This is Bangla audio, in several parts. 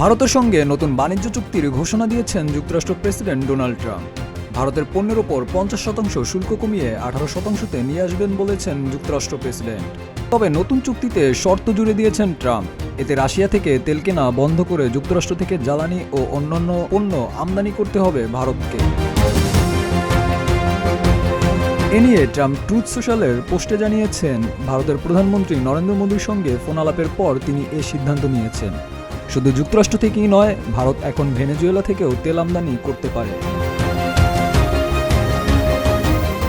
ভারতের সঙ্গে নতুন বাণিজ্য চুক্তির ঘোষণা দিয়েছেন যুক্তরাষ্ট্র প্রেসিডেন্ট ডোনাল্ড ট্রাম্প। ভারতের পণ্যের ওপর 50% শুল্ক কমিয়ে 18%-তে নিয়ে আসবেন বলেছেন যুক্তরাষ্ট্র প্রেসিডেন্ট। তবে নতুন চুক্তিতে শর্ত জুড়ে দিয়েছেন ট্রাম্প। এতে রাশিয়া থেকে তেল কেনা বন্ধ করে যুক্তরাষ্ট্র থেকে জ্বালানি ও অন্যান্য পণ্য আমদানি করতে হবে ভারতকে। এ নিয়ে ট্রাম্প ট্রুথ সোশ্যালের পোস্টে জানিয়েছেন, ভারতের প্রধানমন্ত্রী নরেন্দ্র মোদীর সঙ্গে ফোন আলাপের পর তিনি এ সিদ্ধান্ত নিয়েছেন। শুধু যুক্তরাষ্ট্র থেকেই নয়, ভারত এখন ভেনেজুয়েলা থেকেও তেল আমদানি করতে পারে।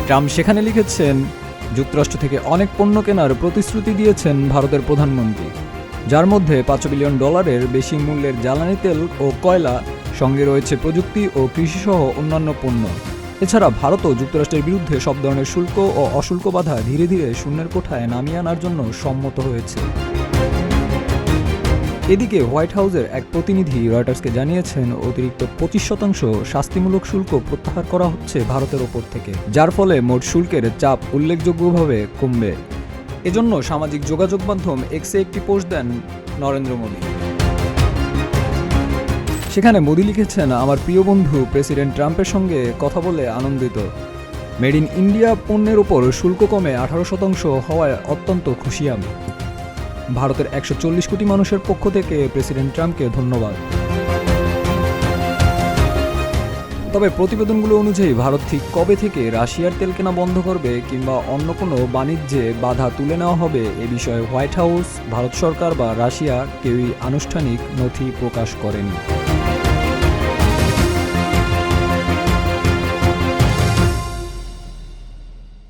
ট্রাম্প সেখানে লিখেছেন, যুক্তরাষ্ট্র থেকে অনেক পণ্য কেনার প্রতিশ্রুতি দিয়েছেন ভারতের প্রধানমন্ত্রী, যার মধ্যে $5 বিলিয়ন বেশি মূল্যের জ্বালানি তেল ও কয়লা, সঙ্গে রয়েছে প্রযুক্তি ও কৃষিসহ অন্যান্য পণ্য। এছাড়া ভারতও যুক্তরাষ্ট্রের বিরুদ্ধে সব ধরনের শুল্ক ও অশুল্ক বাধা ধীরে ধীরে শূন্যের কোঠায় নামিয়ে আনার জন্য সম্মত হয়েছে। এদিকে হোয়াইট হাউসের এক প্রতিনিধি রয়টার্সকে জানিয়েছেন, অতিরিক্ত 25% শাস্তিমূলক শুল্ক প্রত্যাহার করা হচ্ছে ভারতের ওপর থেকে, যার ফলে মোট শুল্কের চাপ উল্লেখযোগ্যভাবে কমবে। এজন্য সামাজিক যোগাযোগ মাধ্যম এক্সে একটি পোস্ট দেন নরেন্দ্র মোদী। সেখানে মোদী লিখেছেন, আমার প্রিয় বন্ধু প্রেসিডেন্ট ট্রাম্পের সঙ্গে কথা বলে আনন্দিত। মেড ইন ইন্ডিয়া পণ্যের ওপর শুল্ক কমে 18% হওয়ায় অত্যন্ত খুশি আমি। ভারতের 140 কোটি মানুষের পক্ষ থেকে প্রেসিডেন্ট ট্রাম্পকে ধন্যবাদ। তবে প্রতিবেদনগুলো অনুযায়ী ভারত ঠিক কবে থেকে রাশিয়ার তেল কেনা বন্ধ করবে কিংবা অন্য কোনো বাণিজ্যে বাধা তুলে নেওয়া হবে, এ বিষয়ে হোয়াইট হাউস, ভারত সরকার বা রাশিয়া কেউই আনুষ্ঠানিক নথি প্রকাশ করেনি।